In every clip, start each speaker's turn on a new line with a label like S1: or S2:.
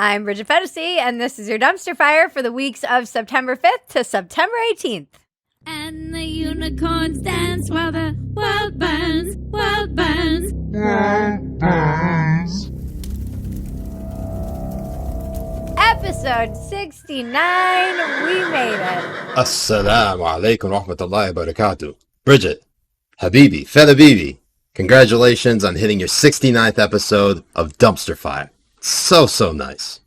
S1: I'm Bridget Phetasy, and this is your dumpster fire for the weeks of September 5th to September 18th.
S2: And the unicorns dance while the world burns, world burns. World burns.
S1: Episode 69, we made it.
S3: Assalamu alaikum wa rahmatullahi wa barakatuh. Bridget, Habibi, Felabibi, congratulations on hitting your 69th episode of Dumpster Fire. So nice.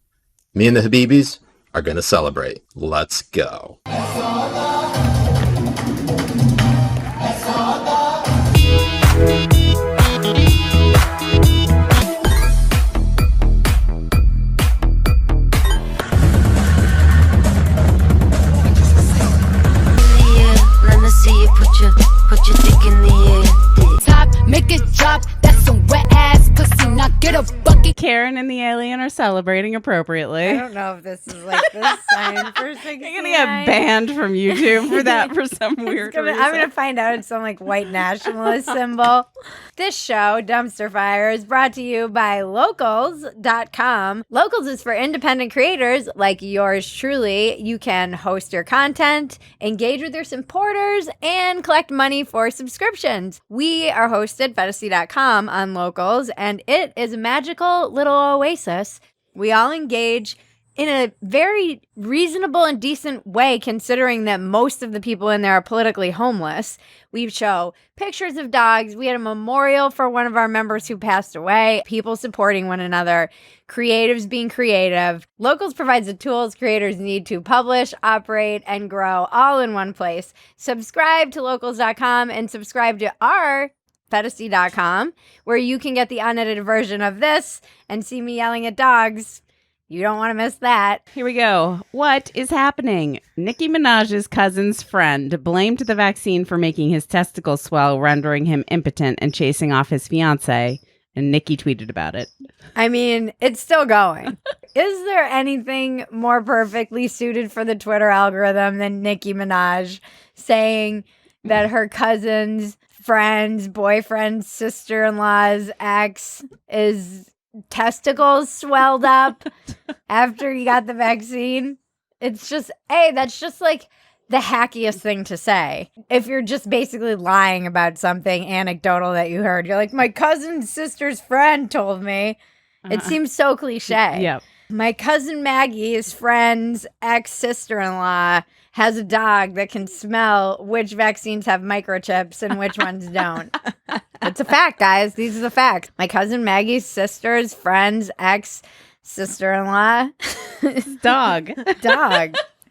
S3: Me and the Habibis are gonna celebrate. Let's go.
S2: Put your dick in the air. Top, make it drop. That's some wet ass pussy. Now get a bucket.
S4: Karen and the alien are celebrating appropriately.
S1: I don't know if this is like the sign for 69.
S4: You're gonna get banned from YouTube for that for some weird reason.
S1: I'm gonna find out it's some like white nationalist symbol. This show, Dumpster Fire, is brought to you by Locals.com. Locals is for independent creators like yours truly. You can host your content, engage with your supporters, and collect money for subscriptions. We are hosted, Phetasy.com, on Locals, and it is a magical little oasis. We all engage in a very reasonable and decent way, considering that most of the people in there are politically homeless. We show pictures of dogs. We had a memorial for one of our members who passed away. People supporting one another. Creatives being creative. Locals provides the tools creators need to publish, operate, and grow all in one place. Subscribe to Locals.com and subscribe to our Phetasy.com, where you can get the unedited version of this and see me yelling at dogs. You don't want to miss that.
S4: Here we go. What is happening? Nicki Minaj's cousin's friend blamed the vaccine for making his testicles swell, rendering him impotent and chasing off his fiance. And Nicki tweeted about it.
S1: I mean, it's still going. Is there anything more perfectly suited for the Twitter algorithm than Nicki Minaj saying that her cousin's friend's boyfriend's sister-in-law's ex is testicles swelled up after he got the vaccine? It's just, that's just like the hackiest thing to say. If you're just basically lying about something anecdotal that you heard, you're like, my cousin's sister's friend told me. It seems so cliche.
S4: Yep.
S1: My cousin Maggie's friend's ex-sister-in-law has a dog that can smell which vaccines have microchips and which ones don't. It's a fact, guys. These are the facts. My cousin Maggie's sister's friend's ex-sister-in-law.
S4: Dog.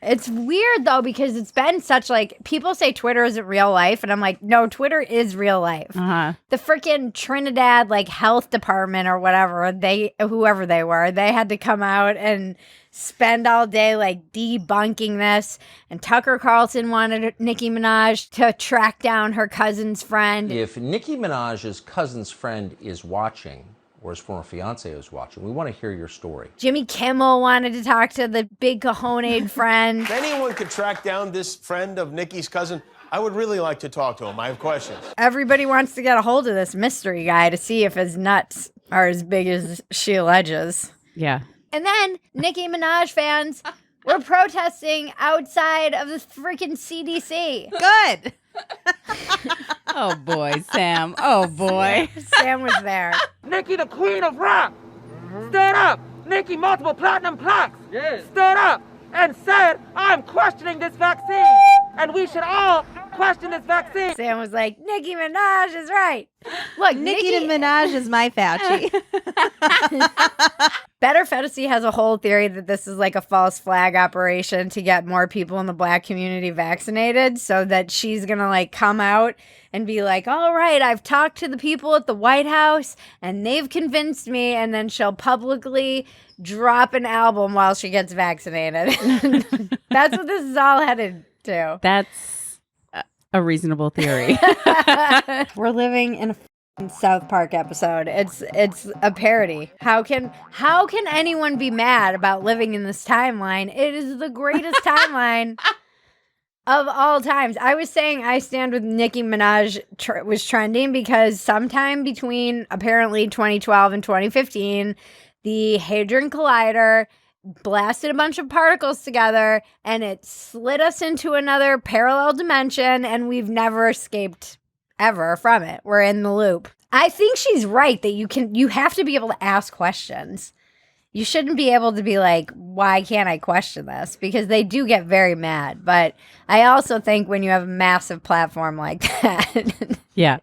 S1: It's weird, though, because it's been such, like, people say Twitter isn't real life, and I'm like, no, Twitter is real life.
S4: Uh-huh.
S1: The freaking Trinidad, like, health department or whatever, whoever they were, they had to come out and spend all day, like, debunking this. And Tucker Carlson wanted Nicki Minaj to track down her cousin's friend.
S5: If Nicki Minaj's cousin's friend is watching, or his former fiance is watching, we want to hear your story.
S1: Jimmy Kimmel wanted to talk to the big cojones friend.
S6: If anyone could track down this friend of Nicki's cousin, I would really like to talk to him. I have questions.
S1: Everybody wants to get a hold of this mystery guy to see if his nuts are as big as she alleges.
S4: Yeah.
S1: And then Nicki Minaj fans were protesting outside of the freaking CDC.
S7: Good.
S4: Oh, boy, Sam. Oh, boy.
S1: Sam was there.
S8: Nicki, the queen of rock, stood up. Nicki, multiple platinum plaques, stood up and said, I'm questioning this vaccine, and we should all question this vaccine.
S1: Sam was like, Nicki Minaj is right. Look,
S7: Nicki Minaj is my Fauci.
S1: Better Phetasy has a whole theory that this is like a false flag operation to get more people in the Black community vaccinated, so that she's going to like come out and be like, all right, I've talked to the people at the White House and they've convinced me, and then she'll publicly drop an album while she gets vaccinated. That's what this is all headed to.
S4: That's a reasonable theory.
S1: We're living in a South Park episode. It's a parody. How can anyone be mad about living in this timeline? It is the greatest timeline of all times. I was saying I stand with Nicki Minaj was trending because sometime between apparently 2012 and 2015, the Hadron Collider blasted a bunch of particles together and it slid us into another parallel dimension, and we've never escaped ever from it. We're in the loop. I think she's right that you have to be able to ask questions. You shouldn't be able to be like, why can't I question this? Because they do get very mad. But I also think when you have a massive platform like that.
S4: Yeah.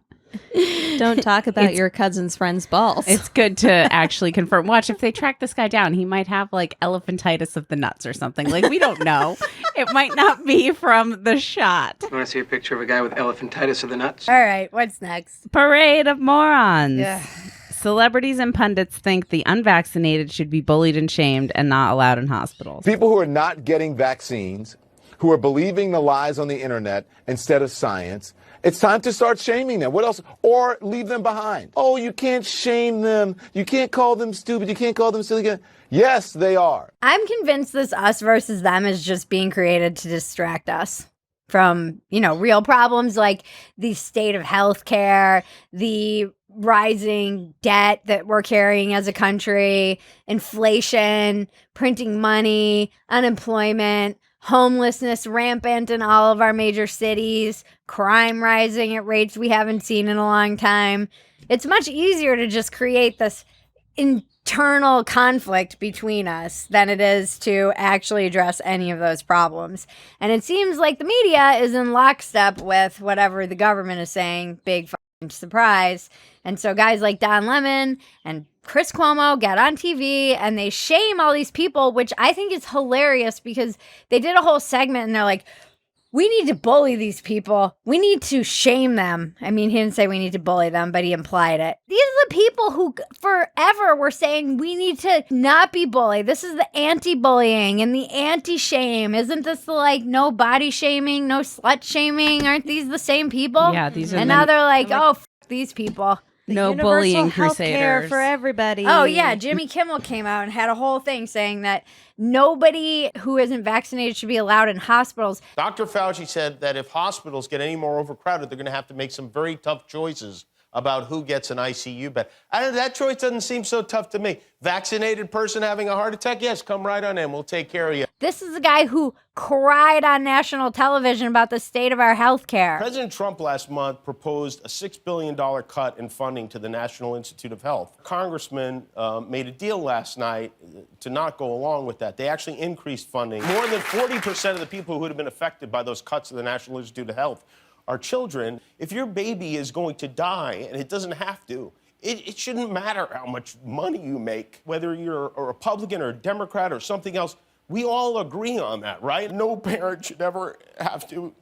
S7: Don't talk about your cousin's friend's balls.
S4: It's good to actually confirm. Watch, if they track this guy down, he might have like elephantitis of the nuts or something. Like, we don't know. It might not be from the shot.
S9: You want to see a picture of a guy with elephantitis of the nuts?
S1: All right, what's next?
S4: Parade of morons.
S1: Yeah.
S4: Celebrities and pundits think the unvaccinated should be bullied and shamed and not allowed in hospitals.
S10: People who are not getting vaccines, who are believing the lies on the internet instead of science, it's time to start shaming them. What else? Or leave them behind. Oh, you can't shame them. You can't call them stupid. You can't call them silly. Yes, they are.
S1: I'm convinced this us versus them is just being created to distract us from, real problems like the state of healthcare, the rising debt that we're carrying as a country, inflation, printing money, unemployment, homelessness rampant in all of our major cities, crime rising at rates we haven't seen in a long time. It's much easier to just create this internal conflict between us than it is to actually address any of those problems. And it seems like the media is in lockstep with whatever the government is saying. Big fucking surprise. And so guys like Don Lemon and Chris Cuomo get on TV and they shame all these people, which I think is hilarious because they did a whole segment and they're like, we need to bully these people. We need to shame them. I mean, he didn't say we need to bully them, but he implied it. These are the people who forever were saying we need to not be bullied. This is the anti-bullying and the anti-shame. Isn't this the no body shaming, no slut shaming? Aren't these the same people?
S4: Yeah, these are.
S1: And now they're like, oh, these people.
S4: No bullying crusaders
S7: for everybody.
S1: Oh, yeah. Jimmy Kimmel came out and had a whole thing saying that nobody who isn't vaccinated should be allowed in hospitals.
S6: Dr. Fauci said that if hospitals get any more overcrowded, they're going to have to make some very tough choices about who gets an ICU bed. That choice doesn't seem so tough to me. Vaccinated person having a heart attack? Yes, come right on in. We'll take care of you.
S1: This is a guy who cried on national television about the state of our health care.
S6: President Trump last month proposed a $6 billion cut in funding to the National Institute of Health. Congressman made a deal last night to not go along with that. They actually increased funding. More than 40% of the people who would have been affected by those cuts to the National Institute of Health are children. If your baby is going to die, and it doesn't have to, it shouldn't matter how much money you make, whether you're a Republican or a Democrat or something else. We all agree on that, right? No parent should ever have to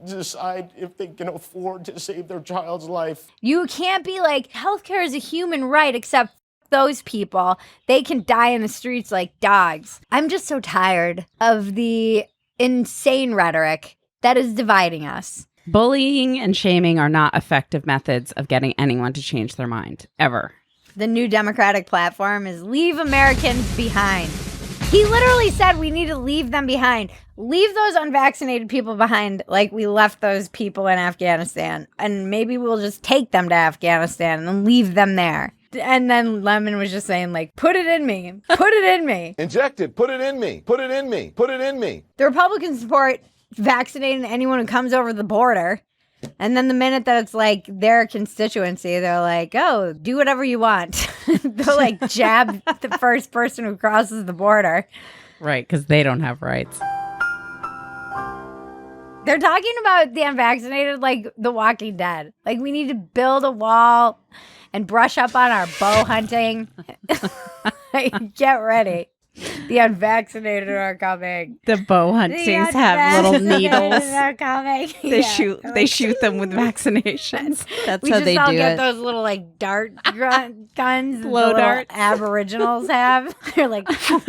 S6: decide if they can afford to save their child's life.
S1: You can't be like, healthcare is a human right, except those people. They can die in the streets like dogs. I'm just so tired of the insane rhetoric that is dividing us.
S4: Bullying and shaming are not effective methods of getting anyone to change their mind, ever.
S1: The new Democratic platform is leave Americans behind. He literally said we need to leave them behind. Leave those unvaccinated people behind like we left those people in Afghanistan. And maybe we'll just take them to Afghanistan and leave them there. And then Lemon was just saying, put it in me. Put it in me.
S10: Inject it. Put it in me. Put it in me. Put it in me.
S1: The Republicans support vaccinating anyone who comes over the border. And then the minute that it's their constituency, they're like, oh, do whatever you want. They'll jab the first person who crosses the border.
S4: Right, because they don't have rights.
S1: They're talking about the unvaccinated like The Walking Dead. We need to build a wall and brush up on our bow hunting. Get ready. The unvaccinated are coming.
S4: The bow huntings have little needles.
S1: Are coming.
S4: They shoot them with vaccinations.
S7: That's
S1: we
S7: how
S1: just
S7: they
S1: all
S7: do
S1: get
S7: it.
S1: those little dart guns.
S4: Blow
S1: the
S4: darts.
S1: Aboriginals have. They're like, you've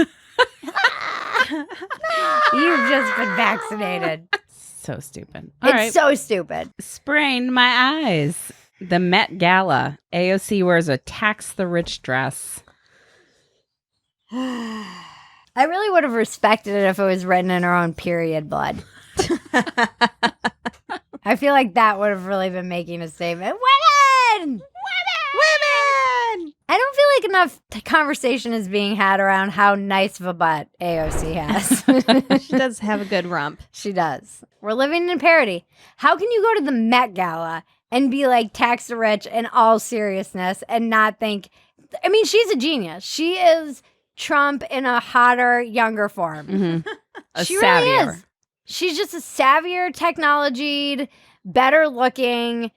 S1: just been vaccinated.
S4: So stupid.
S1: It's so stupid.
S4: Sprained my eyes. The Met Gala. AOC wears a tax the rich dress.
S1: I really would have respected it if it was written in her own period blood. I feel like that would have really been making a statement. Women! Women! I don't feel like enough conversation is being had around how nice of a butt AOC has.
S7: She does have a good rump.
S1: She does. We're living in parody. How can you go to the Met Gala and be like tax the rich in all seriousness and not think, I mean, she's a genius. She is Trump in a hotter, younger form.
S4: Mm-hmm.
S1: She
S4: savvier.
S1: really is. She's just a savvier, technologied, better looking,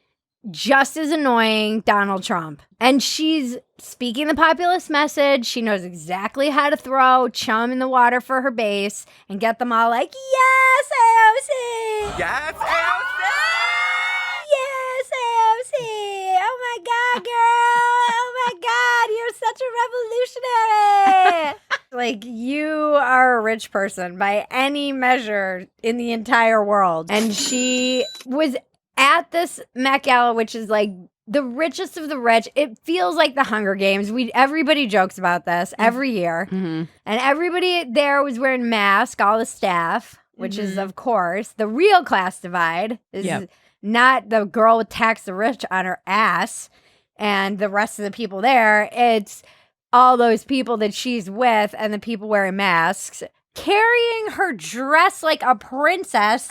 S1: just as annoying Donald Trump. And she's speaking the populist message. She knows exactly how to throw chum in the water for her base and get them all like, yes, AOC!
S11: Yes, AOC!
S1: Yes, AOC! Oh my God, girl! Oh my God, you're such a revolutionary! Like, you are a rich person by any measure in the entire world. And she was at this Met Gala, which is like the richest of the rich. It feels like the Hunger Games. Everybody jokes about this every year.
S4: Mm-hmm.
S1: And everybody there was wearing masks, all the staff, which is, of course, the real class divide is not the girl with tax the rich on her ass and the rest of the people there. It's all those people that she's with and the people wearing masks, carrying her dress like a princess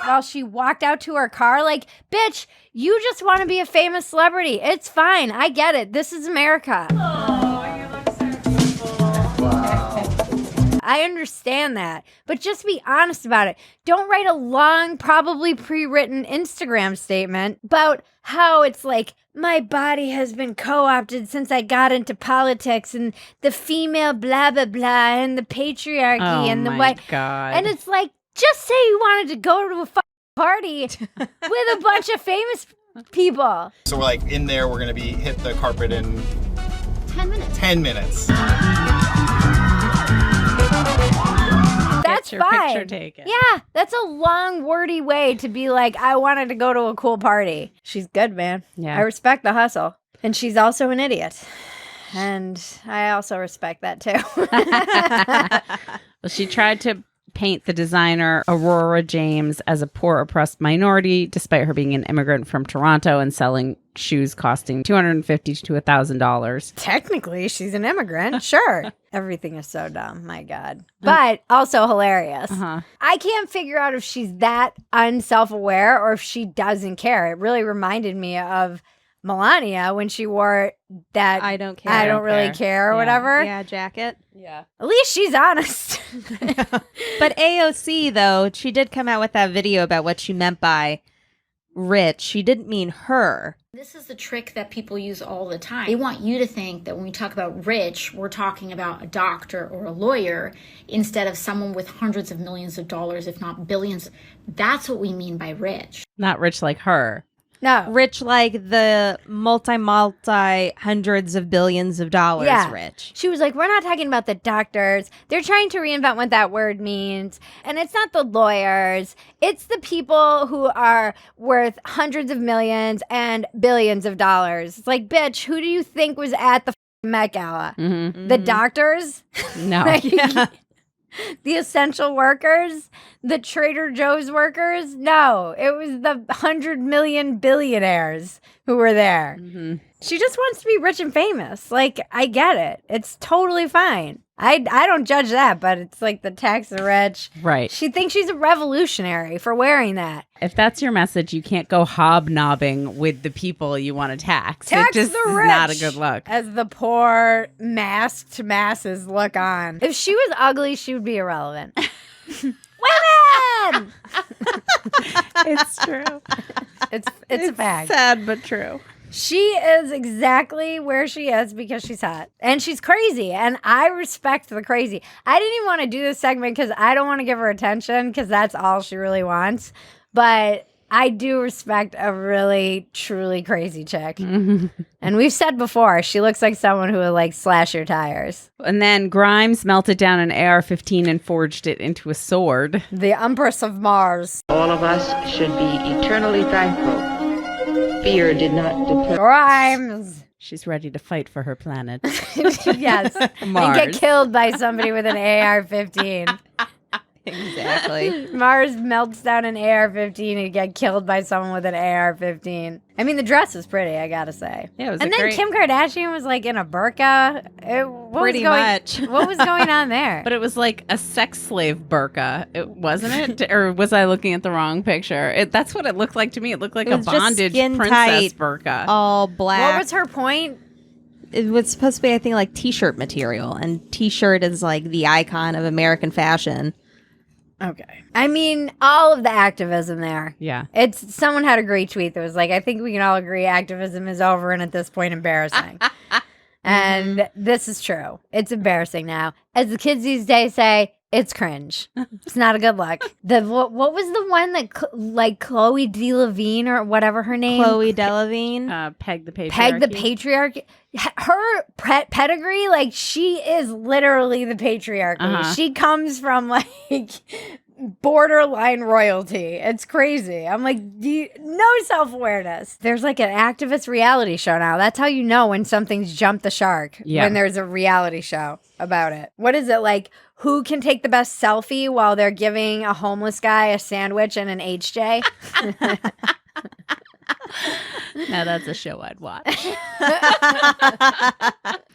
S1: while she walked out to her car. Like, bitch, you just want to be a famous celebrity. It's fine. I get it. This is America.
S11: Oh, you look so beautiful. Wow.
S1: I understand that, but just be honest about it. Don't write a long, probably pre-written Instagram statement about how it's like, my body has been co-opted since I got into politics and the female blah, blah, blah, and the patriarchy and the white.
S4: God.
S1: And it's like, just say you wanted to go to a party with a bunch of famous people.
S11: So we're like in there, we're going to be hit the carpet in
S2: 10 minutes.
S11: 10 minutes.
S1: That's
S4: Get your
S1: fine.
S4: picture taken.
S1: Yeah, that's a long, wordy way to be like, I wanted to go to a cool party. She's good, man.
S4: Yeah.
S1: I respect the hustle. And she's also an idiot. And I also respect that too.
S4: Well, she tried to paint the designer Aurora James as a poor, oppressed minority, despite her being an immigrant from Toronto and selling shoes costing $250 to $1,000.
S1: Technically, she's an immigrant. Sure. Everything is so dumb. My God. But also hilarious.
S4: Uh-huh.
S1: I can't figure out if she's that unself-aware or if she doesn't care. It really reminded me of Melania when she wore that
S7: I don't care.
S1: I don't really care or whatever.
S7: Yeah, jacket.
S4: Yeah.
S1: At least she's honest.
S7: But AOC, though, she did come out with that video about what she meant by rich. She didn't mean her.
S2: This is the trick that people use all the time. They want you to think that when we talk about rich, we're talking about a doctor or a lawyer instead of someone with hundreds of millions of dollars, if not billions. That's what we mean by rich.
S4: Not rich like her.
S1: No.
S7: Rich like the multi hundreds of billions of dollars rich.
S1: She was like, we're not talking about the doctors. They're trying to reinvent what that word means. And it's not the lawyers. It's the people who are worth hundreds of millions and billions of dollars. It's like, bitch, who do you think was at the Met Gala?
S4: Mm-hmm.
S1: The doctors?
S4: No.
S1: Like, the essential workers? The Trader Joe's workers? No, it was the 100 million billionaires who were there.
S4: Mm-hmm.
S1: She just wants to be rich and famous. Like, I get it. It's totally fine. I don't judge that, but it's like the tax the rich.
S4: Right.
S1: She thinks she's a revolutionary for wearing that.
S4: If that's your message, you can't go hobnobbing with the people you want to tax.
S1: Tax
S4: it just
S1: the rich,
S4: is not a good look.
S1: as the poor masked masses look on. If she was ugly, she would be irrelevant. Women!
S4: It's true.
S1: It's a fact.
S4: Sad but true.
S1: She is exactly where she is because she's hot. And she's crazy. And I respect the crazy. I didn't even want to do this segment because I don't want to give her attention because that's all she really wants. But I do respect a really, truly crazy chick. And we've said before, she looks like someone who would like slash your tires.
S4: And then Grimes melted down an AR-15 and forged it into a sword.
S1: The Empress of Mars.
S12: All of us should be eternally thankful. Fear did not deter.
S1: Grimes.
S4: She's ready to fight for her planet.
S1: Yes. And
S4: Mars.
S1: get killed by somebody with an AR-15.
S7: Exactly.
S1: Mars melts down an AR-15 and get killed by someone with an AR-15. I mean, the dress was pretty, I gotta say.
S4: Yeah, it was
S1: and then
S4: great...
S1: Kim Kardashian was like in a burqa.
S7: Pretty much.
S1: What was going on there?
S4: But it was like a sex slave burqa, wasn't it? Or was I looking at the wrong picture? That's what it looked like to me. It looked like a bondage princess burqa.
S7: All black.
S1: What was her point?
S7: It was supposed to be, I think, like t-shirt material. And t-shirt is like the icon of American fashion.
S1: Okay. I mean, all of the activism there.
S4: Yeah.
S1: Someone had a great tweet that was like, I think we can all agree activism is over and at this point embarrassing. And this is true. It's embarrassing now. As the kids these days say, it's cringe. It's not a good look. What was the one that like Chloe DeLavine or whatever her name?
S7: Chloe DeLavine.
S4: Peg the Patriarchy.
S1: Peg the Patriarchy. Her pedigree, like she is literally the patriarchy. She comes from like borderline royalty. It's crazy. I'm like, no self-awareness. There's like an activist reality show now. That's how you know when something's jumped the shark.
S4: Yeah.
S1: When there's a reality show about it. What is it like? Who can take the best selfie while they're giving a homeless guy a sandwich and an HJ?
S4: Now that's a show I'd watch.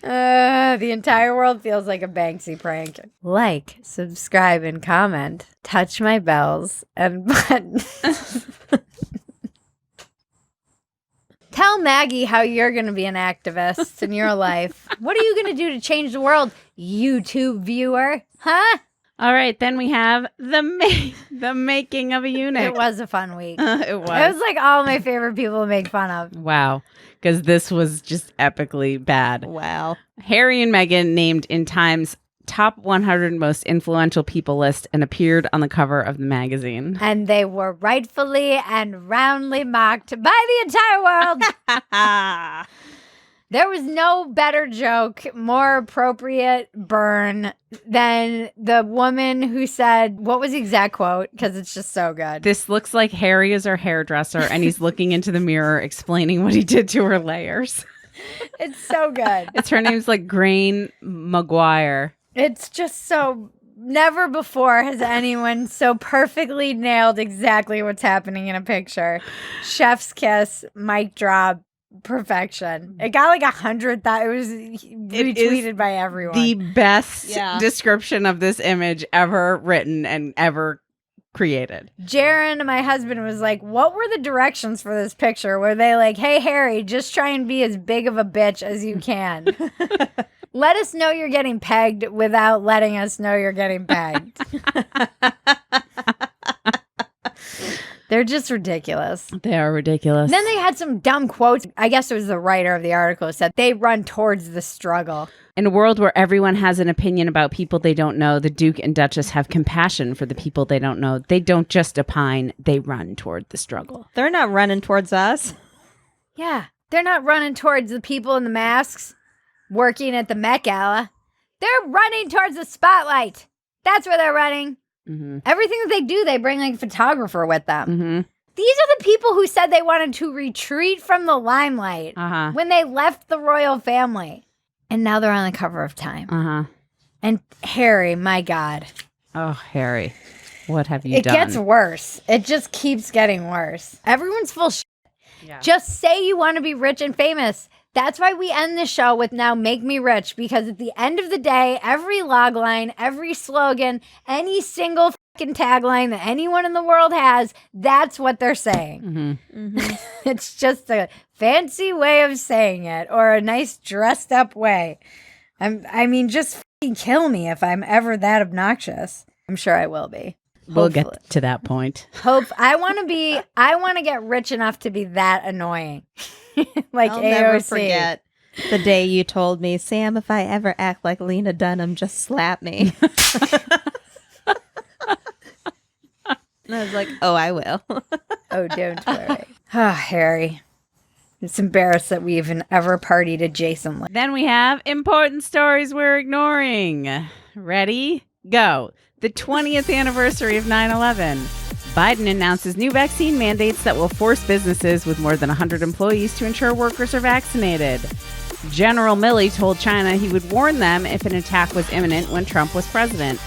S1: The entire world feels like a Banksy prank. Like, subscribe, and comment. Touch my bells and buttons. Tell Maggie how you're going to be an activist in your life. What are you going to do to change the world, YouTube viewer? Huh?
S4: All right, then we have the making of a eunuch.
S1: It was a fun week.
S4: It was.
S1: It was like all my favorite people to make fun of.
S4: Wow, because this was just epically bad.
S7: Wow.
S4: Harry and Meghan named in Time's top 100 most influential people list and appeared on the cover of the magazine.
S1: And they were rightfully and roundly mocked by the entire world. There was no better joke, more appropriate burn than the woman who said, what was the exact quote? Because it's just so good.
S4: This looks like Harry is her hairdresser and he's looking into the mirror explaining what he did to her layers.
S1: It's so good.
S4: Her name's like Grain Maguire.
S1: It's just so... Never before has anyone so perfectly nailed exactly what's happening in a picture. Chef's kiss, mic drop, perfection. It got like 100. It was retweeted by everyone.
S4: The best description of this image ever written and ever created.
S1: Jaron, my husband, was like, what were the directions for this picture? Were they like, hey, Harry, just try and be as big of a bitch as you can. Let us know you're getting pegged without letting us know you're getting pegged. They're just ridiculous.
S4: They are ridiculous.
S1: Then they had some dumb quotes. I guess it was the writer of the article who said they run towards the struggle.
S4: In a world where everyone has an opinion about people they don't know, the Duke and Duchess have compassion for the people they don't know. They don't just opine, they run toward the struggle.
S7: They're not running towards us.
S1: Yeah, they're not running towards the people in the masks working at the Met Gala. They're running towards the spotlight. That's where they're running.
S4: Mm-hmm.
S1: Everything that they do, they bring like a photographer with them.
S4: Mm-hmm.
S1: These are the people who said they wanted to retreat from the limelight when they left the royal family. And now they're on the cover of Time. And Harry, my God.
S4: Oh, Harry. What have you done?
S1: It gets worse. It just keeps getting worse. Everyone's full shit.
S4: Yeah.
S1: Just say you want to be rich and famous. That's why we end the show with now make me rich, because at the end of the day, every logline, every slogan, any single fucking tagline that anyone in the world has, that's what they're saying.
S4: Mm-hmm.
S7: Mm-hmm.
S1: It's just a fancy way of saying it, or a nice dressed up way. I mean, just fucking kill me if I'm ever that obnoxious. I'm sure I will be.
S4: We'll get to that point.
S1: I want to get rich enough to be that annoying. Like
S7: I'll
S1: AOC.
S7: never forget the day you told me, Sam, if I ever act like Lena Dunham, just slap me. And I was like, oh, I will.
S1: Oh, don't worry. Oh, Harry. It's embarrassed that we even ever partied adjacently.
S4: Then we have important stories we're ignoring. Ready? Go. The 20th anniversary of 9/11. Biden announces new vaccine mandates that will force businesses with more than 100 employees to ensure workers are vaccinated. General Milley told China he would warn them if an attack was imminent when Trump was president.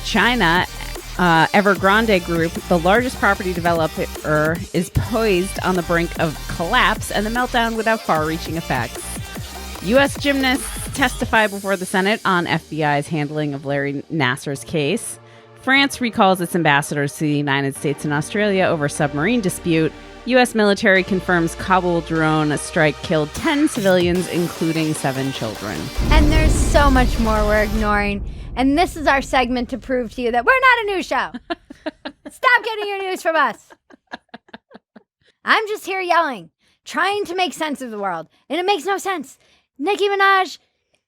S4: China Evergrande Group, the largest property developer, is poised on the brink of collapse, and the meltdown would have far-reaching effects. U.S. gymnasts testify before the Senate on FBI's handling of Larry Nassar's case. France recalls its ambassadors to the United States and Australia over submarine dispute. U.S. military confirms Kabul drone strike killed 10 civilians, including 7 children.
S1: And there's so much more we're ignoring. And this is our segment to prove to you that we're not a news show. Stop getting your news from us. I'm just here yelling, trying to make sense of the world. And it makes no sense. Nicki Minaj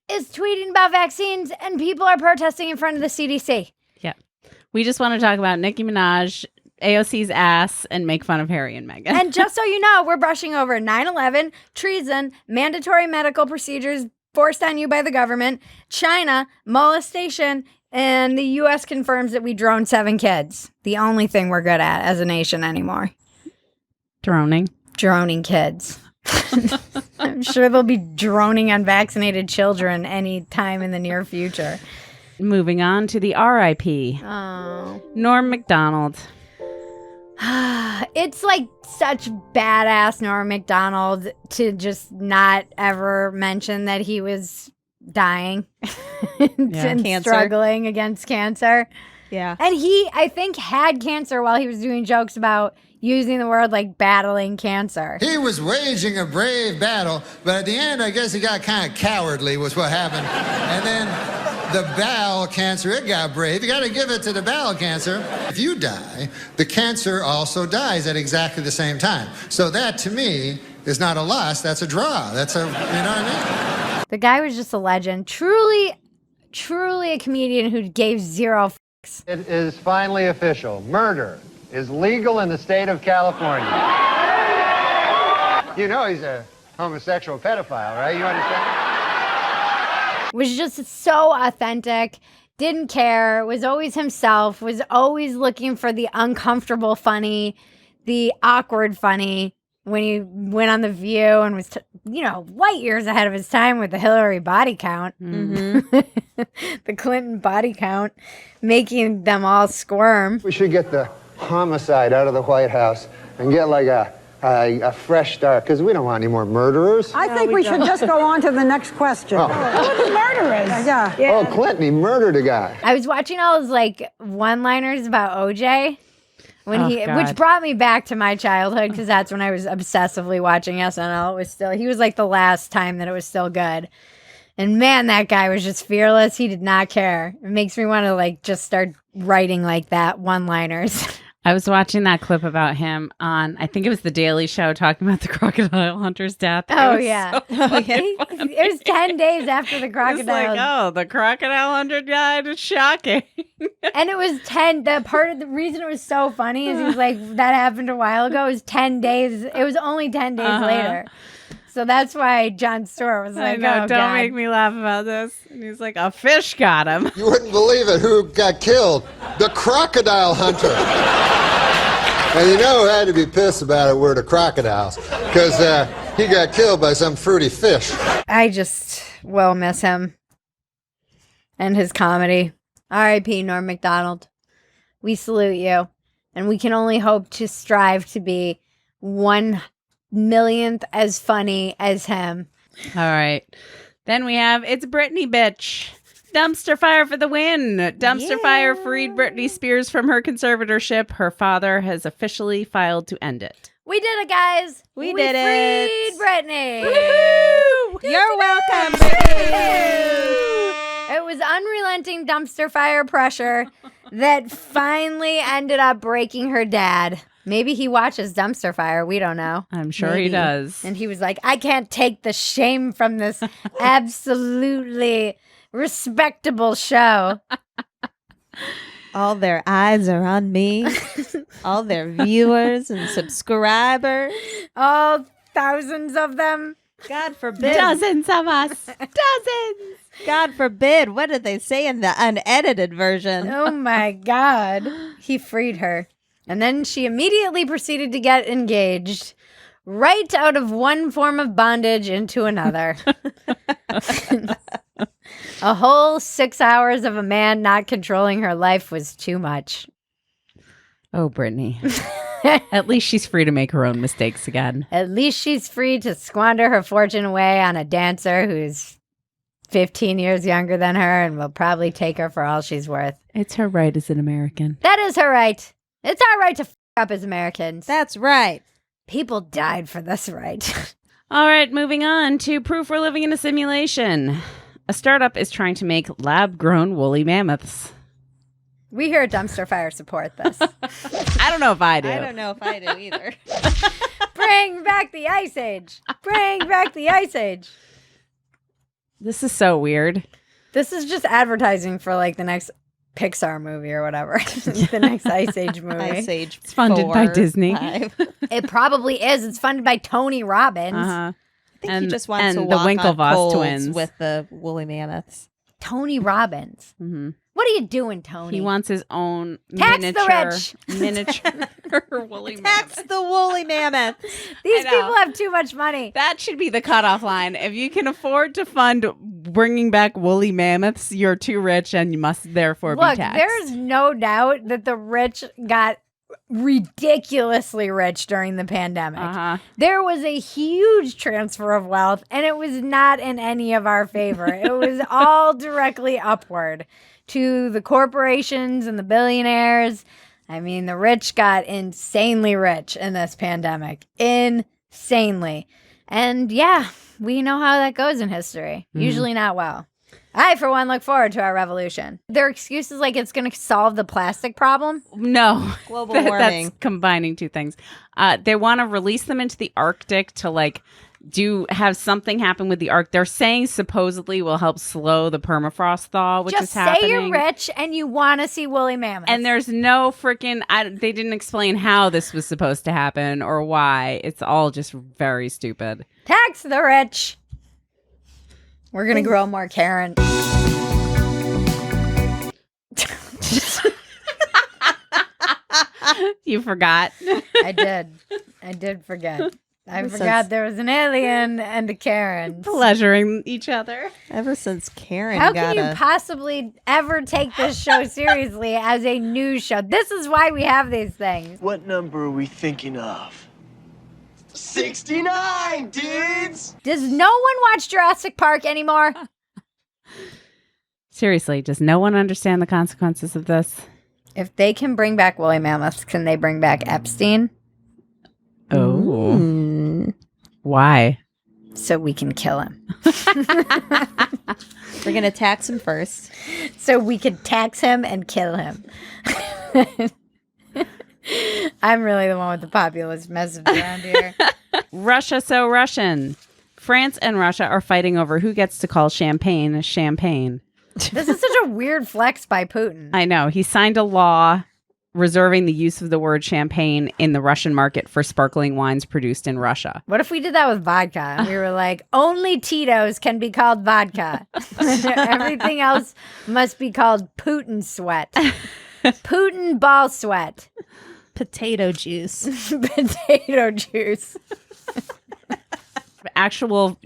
S1: is tweeting about vaccines and people are protesting in front of the CDC.
S4: Yeah. We just want to talk about Nicki Minaj, AOC's ass, and make fun of Harry and Meghan.
S1: And just so you know, we're brushing over 9/11, treason, mandatory medical procedures forced on you by the government, China, molestation, and the U.S. confirms that we droned 7 kids. The only thing we're good at as a nation anymore.
S4: Droning
S1: kids. I'm sure they'll be droning unvaccinated children any time in the near future.
S4: Moving on to the RIP.
S1: Oh.
S4: Norm Macdonald.
S1: It's like such badass Norm Macdonald to just not ever mention that he was dying and struggling against cancer.
S7: Yeah.
S1: And he, I think, had cancer while he was doing jokes about using the word like battling cancer.
S13: He was waging a brave battle, but at the end, I guess he got kind of cowardly was what happened. And then the bowel cancer, it got brave. You got to give it to the bowel cancer. If you die, the cancer also dies at exactly the same time. So that, to me, is not a loss. That's a draw. That's a, you know what I mean?
S1: The guy was just a legend. Truly a comedian who gave zero fucks.
S14: It is finally official. Murder is legal in the state of California. You know he's a homosexual pedophile, right? You understand?
S1: Was just so authentic, didn't care, was always himself, was always looking for the uncomfortable funny, the awkward funny. When he went on The View and was, light years ahead of his time with the Hillary body count. Mm-hmm. The Clinton body count, making them all squirm.
S14: We should get the homicide out of the White House and get like a fresh start, because we don't want any more murderers.
S15: I think we should just go on to the next question.
S14: Oh.
S15: Who are the murderers? Yeah.
S14: Oh, Clinton, he murdered a guy.
S1: I was watching all his one-liners about OJ. Which brought me back to my childhood, because that's when I was obsessively watching SNL. He was like the last time that it was still good. And man, that guy was just fearless. He did not care. It makes me want to just start writing like that, one-liners.
S4: I was watching that clip about him on, I think it was The Daily Show, talking about the crocodile hunter's death.
S1: Oh, yeah. It was 10 days after the crocodile.
S4: It's like, the crocodile hunter died. It's shocking.
S1: And it was 10. The reason it was so funny is he's like, that happened a while ago. It was 10 days. It was only 10 days later. So that's why Jon Stewart was like,
S4: don't make me laugh about this. And he's like, a fish got him.
S13: You wouldn't believe it. Who got killed? The crocodile hunter. And who had to be pissed about it were the crocodiles, because he got killed by some fruity fish.
S1: I just will miss him and his comedy. R.I.P. Norm Macdonald. We salute you. And we can only hope to strive to be 1/1,000,000th as funny as him.
S4: All right. Then we have It's Britney, bitch. Dumpster fire for the win. Dumpster fire freed Britney Spears from her conservatorship. Her father has officially filed to end it.
S1: We did it, guys.
S7: We did it.
S1: Freed Britney.
S7: Woo-hoo! You're welcome, Britney.
S1: It was unrelenting dumpster fire pressure that finally ended up breaking her dad. Maybe he watches Dumpster Fire. We don't know.
S4: I'm sure he does.
S1: And he was like, I can't take the shame from this absolutely respectable show.
S7: All their eyes are on me. All their viewers and subscribers.
S1: All thousands of them.
S7: God forbid.
S4: Dozens of us. Dozens.
S7: God forbid. What did they say in the unedited version?
S1: Oh my God. He freed her. And then she immediately proceeded to get engaged right out of one form of bondage into another. A whole 6 hours of a man not controlling her life was too much.
S4: Oh, Brittany. At least she's free to make her own mistakes again.
S1: At least she's free to squander her fortune away on a dancer who's 15 years younger than her and will probably take her for all she's worth.
S4: It's her right as an American.
S1: That is her right. It's our right to f up as Americans.
S7: That's right.
S1: People died for this right.
S4: All right, moving on to proof we're living in a simulation. A startup is trying to make lab-grown woolly mammoths.
S1: We here at Dumpster Fire support this.
S4: I don't know if I do.
S7: I don't know if I do either.
S1: Bring back the Ice Age. Bring back the Ice Age.
S4: This is so weird.
S1: This is just advertising for like the next Pixar movie or whatever. The next Ice Age movie.
S7: Ice Age.
S4: It's funded by Disney.
S7: 5.
S1: It probably is. It's funded by Tony Robbins.
S4: Uh-huh.
S7: I think he just wants to
S4: the
S7: walk
S4: Winklevoss
S7: on coals
S4: twins
S7: with the woolly mammoths.
S1: Tony Robbins.
S4: Mm-hmm.
S1: What are you doing, Tony?
S4: He wants his own
S1: Tax the
S4: miniature woolly
S7: Tax
S4: mammoth.
S7: the woolly mammoth.
S1: These people have too much money.
S4: That should be the cutoff line. If you can afford to fund bringing back woolly mammoths, you're too rich and you must therefore be
S1: Look,
S4: taxed.
S1: there's no doubt that the rich got ridiculously rich during the pandemic.
S4: Uh-huh.
S1: There was a huge transfer of wealth, and it was not in any of our favor. It was all directly upward to the corporations and the billionaires. I mean, the rich got insanely rich in this pandemic. Insanely. And yeah, we know how that goes in history. Usually not well. I, for one, look forward to our revolution. Their excuse is like it's going to solve the plastic problem.
S4: No.
S7: Global warming.
S4: That's combining two things. They want to release them into the Arctic to like have something happen with the Arctic. They're saying supposedly will help slow the permafrost thaw, which
S1: Just
S4: is happening.
S1: say you're rich and you want to see woolly mammoths.
S4: And there's no freaking, they didn't explain how this was supposed to happen or why. It's all just very stupid.
S1: Tax the rich. We're going to grow more Karen.
S4: You forgot.
S1: I did forget. I forgot there was an alien and a Karen.
S4: Pleasuring each other.
S7: Ever since Karen
S1: How
S7: got
S1: can you possibly ever take this show seriously as a news show? This is why we have these things.
S16: What number are we thinking of? 69, dudes!
S1: Does no one watch Jurassic Park anymore?
S4: Seriously, does no one understand the consequences of this?
S1: If they can bring back woolly mammoths, can they bring back Epstein?
S4: Oh. Why?
S1: So we can kill him.
S7: We're going to tax him first.
S1: So we could tax him and kill him. I'm really the one with the populist message around here.
S4: Russia so Russian. France and Russia are fighting over who gets to call champagne champagne.
S1: This is such a weird flex by Putin.
S4: I know. He signed a law reserving the use of the word champagne in the Russian market for sparkling wines produced in Russia.
S1: What if we did that with vodka? And we were like, only Tito's can be called vodka. Everything else must be called Putin sweat. Putin ball sweat.
S7: Potato juice.
S1: Potato juice.
S4: Actual,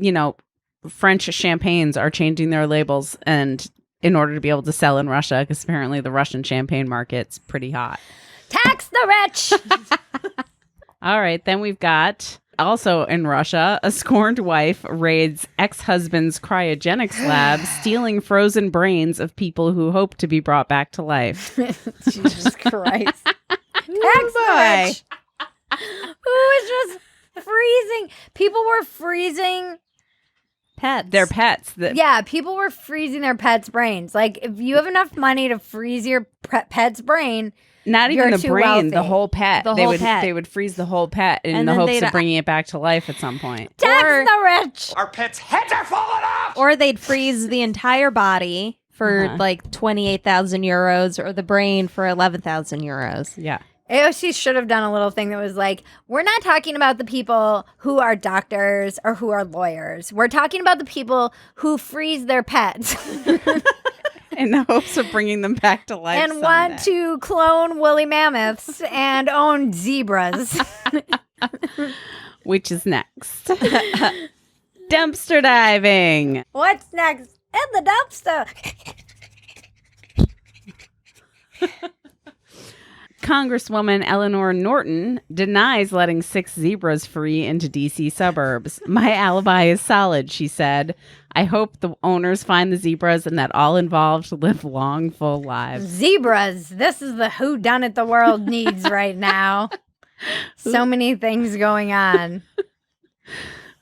S4: French champagnes are changing their labels and in order to be able to sell in Russia, because apparently the Russian champagne market's pretty hot.
S1: Tax the rich!
S4: All right, then we've got, also in Russia, a scorned wife raids ex-husband's cryogenics lab, stealing frozen brains of people who hope to be brought back to life.
S1: Jesus Christ. Tax the rich! Who is just freezing? People were freezing
S7: pets.
S4: Their pets.
S1: Yeah, people were freezing their pets' brains. Like, if you have enough money to freeze your pet's brain,
S4: not even the brain,
S1: wealthy.
S4: the whole pet.
S1: Pet.
S4: They would freeze the whole pet in the hopes of bringing it back to life at some point.
S1: Tax the rich!
S16: Our pets' heads are falling off!
S7: Or they'd freeze the entire body for like 28,000 euros or the brain for 11,000 euros.
S4: Yeah.
S1: AOC should have done a little thing that was like, we're not talking about the people who are doctors or who are lawyers. We're talking about the people who freeze their pets.
S4: In the hopes of bringing them back to life
S1: and
S4: someday.
S1: Want to clone woolly mammoths and own zebras.
S4: Which is next? Dumpster diving.
S1: What's next? In the dumpster.
S4: Congresswoman Eleanor Norton denies letting 6 zebras free into D.C. suburbs. My alibi is solid, she said. I hope the owners find the zebras and that all involved live long, full lives.
S1: Zebras. This is the whodunit the world needs right now. So many things going on.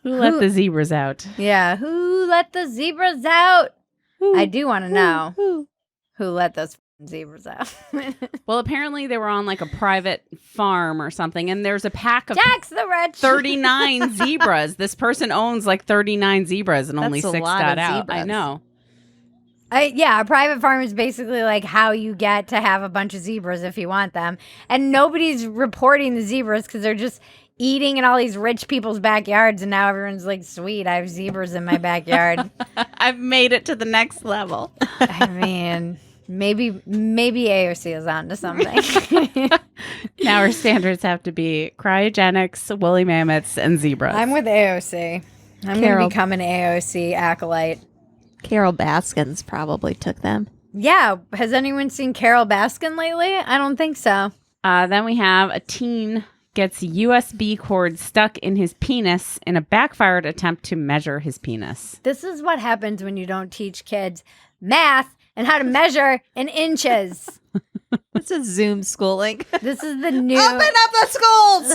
S4: Who let the zebras out?
S1: Yeah, who let the zebras out? I do want to know who let those zebras out.
S4: Well, apparently they were on like a private farm or something, and there's a pack of
S1: Tax the rich.
S4: 39 zebras. This person owns like 39 zebras, and only
S7: That's a
S4: 6
S7: lot
S4: got
S7: of
S4: out.
S7: zebras.
S4: I know.
S1: Yeah, a private farm is basically like how you get to have a bunch of zebras if you want them. And nobody's reporting the zebras because they're just eating in all these rich people's backyards. And now everyone's like, sweet, I have zebras in my backyard.
S4: I've made it to the next level.
S1: I mean, maybe AOC is on to something.
S4: Now our standards have to be cryogenics, woolly mammoths, and zebras.
S1: I'm with AOC. I'm going to become an AOC acolyte.
S7: Carol Baskins probably took them.
S1: Yeah. Has anyone seen Carol Baskin lately? I don't think so.
S4: Then we have a teen gets USB cord stuck in his penis in a backfired attempt to measure his penis.
S1: This is what happens when you don't teach kids math and how to measure in inches.
S7: It's a Zoom schooling.
S1: This is the new...
S7: Open up the schools!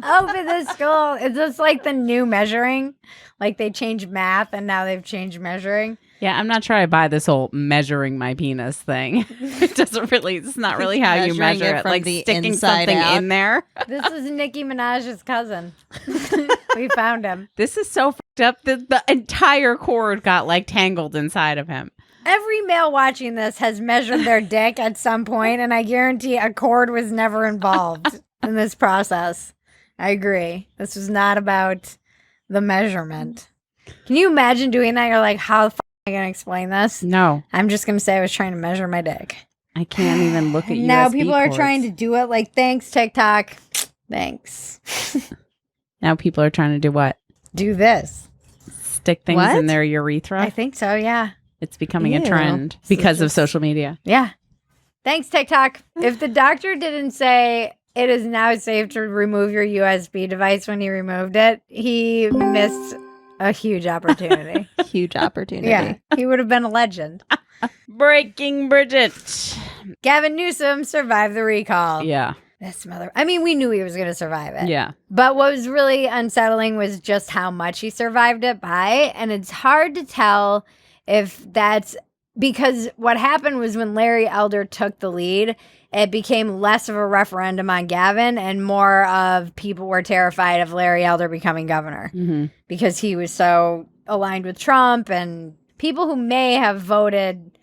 S1: Open the school. Is this like the new measuring? Like they changed math and now they've changed measuring?
S4: Yeah, I'm not sure I buy this whole measuring my penis thing. It's not really how you measure it. Like sticking something in there.
S1: This is Nicki Minaj's cousin. We found him.
S4: This is so fucked up that the entire cord got like tangled inside of him.
S1: Every male watching this has measured their dick at some point, and I guarantee a cord was never involved in this process. I agree. This was not about the measurement. Can you imagine doing that? You're like, how the fuck am I going to explain this?
S4: No.
S1: I'm just going to say I was trying to measure my dick.
S4: I can't even look at
S1: Now
S4: USB
S1: people are
S4: cords.
S1: trying to do it like, thanks, TikTok. Thanks.
S4: Now people are trying to do what?
S1: Do this.
S4: Stick things
S1: What?
S4: in their urethra?
S1: I think so, yeah.
S4: It's becoming a
S1: Ew.
S4: trend because of social media.
S1: Yeah. Thanks, TikTok. If the doctor didn't say it is now safe to remove your USB device when he removed it, he missed a huge opportunity.
S7: Huge opportunity.
S1: Yeah. He would have been a legend.
S4: Breaking Bridget.
S1: Gavin Newsom survived the recall.
S4: Yeah.
S1: This I mean, we knew he was going to survive it.
S4: Yeah.
S1: But what was really unsettling was just how much he survived it by. And it's hard to tell if that's because what happened was when Larry Elder took the lead, it became less of a referendum on Gavin and more of people were terrified of Larry Elder becoming governor because he was so aligned with Trump, and people who may have voted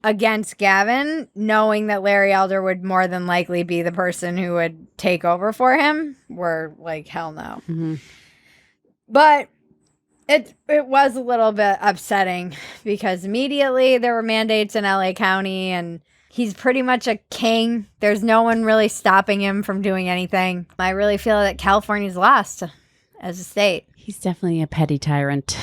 S1: against Gavin, knowing that Larry Elder would more than likely be the person who would take over for him, were like, hell no. But it was a little bit upsetting because immediately there were mandates in LA County and he's pretty much a king. There's no one really stopping him from doing anything. I really feel that California's lost as a state.
S4: He's definitely a petty tyrant.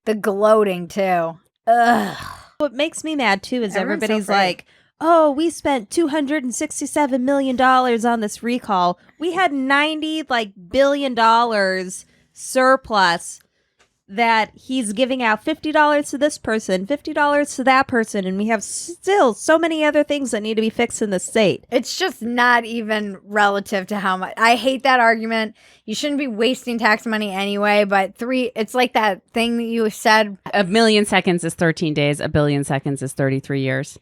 S1: The gloating too. Ugh.
S7: What makes me mad too is
S1: Everyone's so
S7: everybody's
S1: afraid.
S7: like, oh, we spent $267 million on this recall. We had $90 billion surplus that he's giving out $50 to this person, $50 to that person, and we have still so many other things that need to be fixed in the state.
S1: It's just not even relative to how much. I hate that argument. You shouldn't be wasting tax money anyway, but it's like that thing that you said.
S4: 1,000,000 seconds is 13 days. 1,000,000,000 seconds is 33 years.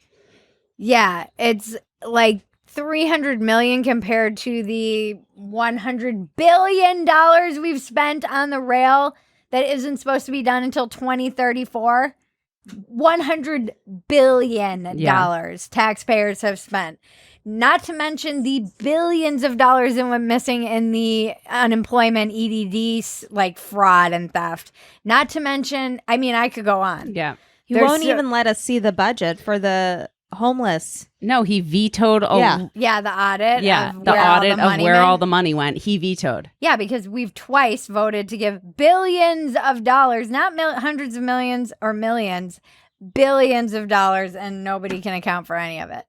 S1: Yeah, it's like 300 million compared to the $100 billion we've spent on the rail that isn't supposed to be done until 2034. $100 billion taxpayers have spent. Not to mention the billions of dollars that went missing in the unemployment EDD fraud and theft. Not to mention, I mean, I could go on.
S4: Yeah.
S7: He won't even let us see the budget for the homeless.
S4: No, he vetoed.
S1: Yeah, the audit.
S4: Yeah,
S1: of
S4: the
S1: where all
S4: audit
S1: the
S4: of
S1: money
S4: where
S1: went.
S4: all the money went. He vetoed.
S1: Yeah, because we've twice voted to give billions of dollars, not hundreds of millions or millions, billions of dollars, and nobody can account for any of it.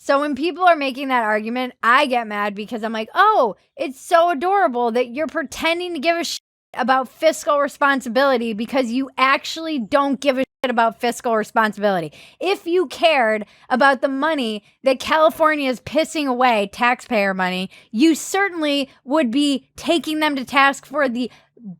S1: So when people are making that argument, I get mad because I'm like, oh, it's so adorable that you're pretending to give a shit about fiscal responsibility because you actually don't give a shit about fiscal responsibility. If you cared about the money that California is pissing away, taxpayer money, you certainly would be taking them to task for the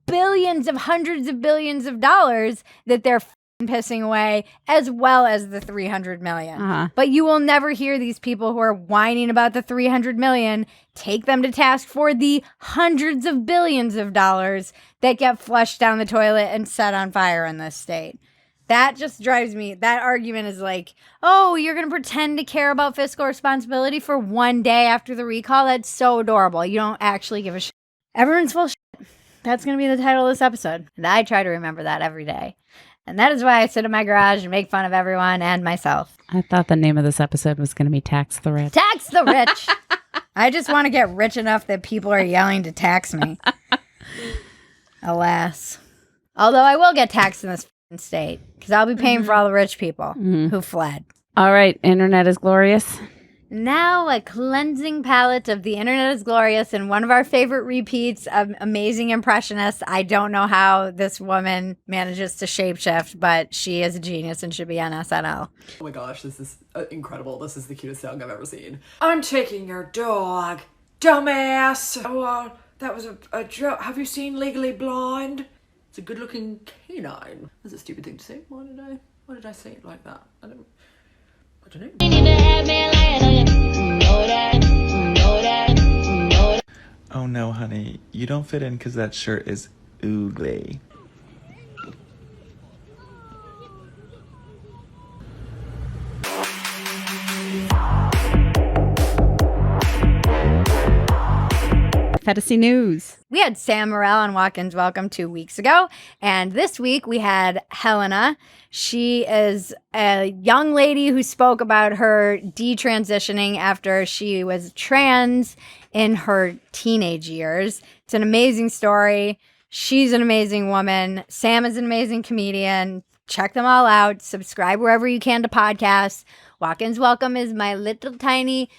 S1: billions of hundreds of billions of dollars that they're pissing away, as well as the 300 million. But you will never hear these people who are whining about the 300 million take them to task for the hundreds of billions of dollars that get flushed down the toilet and set on fire in this state. That just drives me. That argument is like, oh, you're going to pretend to care about fiscal responsibility for one day after the recall? That's so adorable. You don't actually give a shit. Everyone's full of shit. That's going to be the title of this episode. And I try to remember that every day. And that is why I sit in my garage and make fun of everyone and myself.
S4: I thought the name of this episode was going to be Tax the Rich.
S1: Tax the rich. I just want to get rich enough that people are yelling to tax me. Alas. Although I will get taxed in this state because I'll be paying for all the rich people who fled.
S4: All right. Internet is glorious.
S1: Now a cleansing palette of The Internet is Glorious and one of our favorite repeats of Amazing Impressionist. I don't know how this woman manages to shapeshift, but she is a genius and should be on SNL.
S17: Oh my gosh, this is incredible. This is the cutest dog I've ever seen.
S11: I'm taking your dog, dumbass. Oh, that was a joke. Have you seen Legally Blonde?
S17: It's a good-looking canine. That's a stupid thing to say. Why did I say it like that? I don't know.
S18: Oh no, honey. You don't fit in because that shirt is ugly.
S4: Phetasy News.
S1: We had Sam Morrell on Walk-Ins Welcome 2 weeks ago, and this week we had Helena. She is a young lady who spoke about her detransitioning after she was trans in her teenage years. It's an amazing story. She's an amazing woman. Sam is an amazing comedian. Check them all out. Subscribe wherever you can to podcasts. Walk-Ins Welcome is my little tiny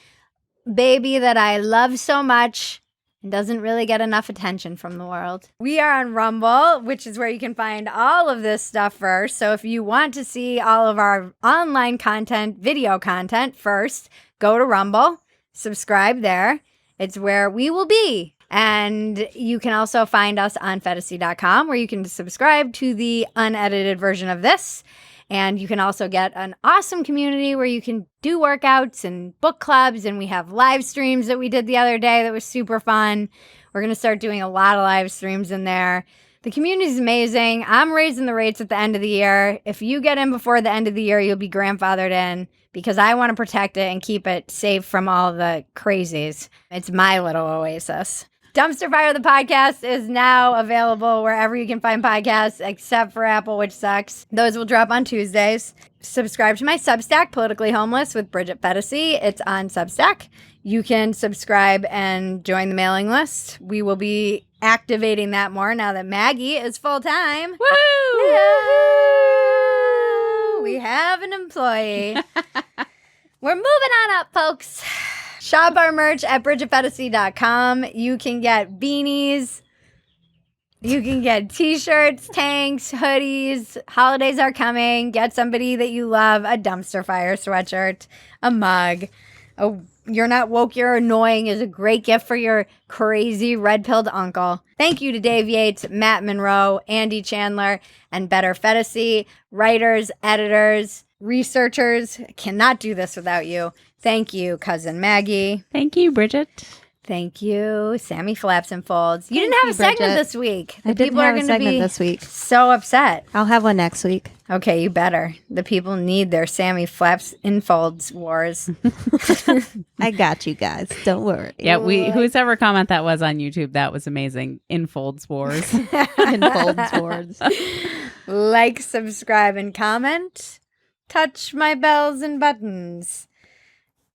S1: baby that I love so much. And doesn't really get enough attention from the world. We are on Rumble, which is where you can find all of this stuff first. So if you want to see all of our online content, video content first, go to Rumble, subscribe there. It's where we will be. And you can also find us on Phetasy.com, where you can subscribe to the unedited version of this. And you can also get an awesome community where you can do workouts and book clubs. And we have live streams that we did the other day that was super fun. We're going to start doing a lot of live streams in there. The community is amazing. I'm raising the rates at the end of the year. If you get in before the end of the year, you'll be grandfathered in because I want to protect it and keep it safe from all the crazies. It's my little oasis. Dumpster Fire the podcast is now available wherever you can find podcasts, except for Apple, which sucks. Those will drop on Tuesdays. Subscribe to my Substack, Politically Homeless with Bridget Phetasy. It's on Substack. You can subscribe and join the mailing list. We will be activating that more now that Maggie is full-time.
S4: Woo!
S1: Woo! We have an employee. We're moving on up, folks. Shop our merch at BridgetPhetasy.com. You can get beanies. You can get t-shirts, tanks, hoodies. Holidays are coming. Get somebody that you love a Dumpster Fire sweatshirt, a mug. You're Not Woke, You're Annoying is a great gift for your crazy red-pilled uncle. Thank you to Dave Yates, Matt Monroe, Andy Chandler, and Better Phetasy, writers, editors, researchers. Cannot do this without you. Thank you, Cousin Maggie.
S4: Thank you, Bridget.
S1: Thank you, Sammy Flaps and Folds. You didn't have a segment
S7: Bridget.
S1: this week.
S7: I didn't have a segment this week.
S1: So upset.
S7: I'll have one next week.
S1: Okay, you better. The people need their Sammy Flaps and Folds wars.
S7: I got you guys. Don't worry.
S4: Yeah, whoever comment that was on YouTube, that was amazing. Infolds Wars.
S7: Infolds Wars.
S1: Like, subscribe, and comment. Touch my bells and buttons.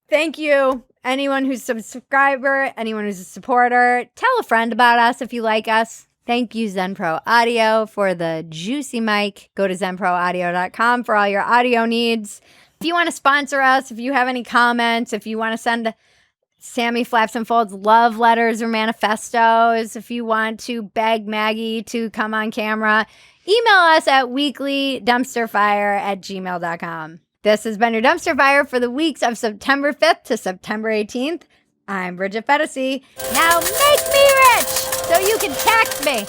S1: Thank you. Anyone who's a subscriber, anyone who's a supporter, tell a friend about us if you like us. Thank you, ZenPro Audio, for the juicy mic. Go to zenproaudio.com for all your audio needs. If you want to sponsor us, if you have any comments, if you want to send Sammy Flaps and Folds love letters or manifestos, if you want to beg Maggie to come on camera, email us at weeklydumpsterfire@gmail.com. This has been your Dumpster Fire for the weeks of September 5th to September 18th. I'm Bridget Phetasy. Now make me rich so you can tax me.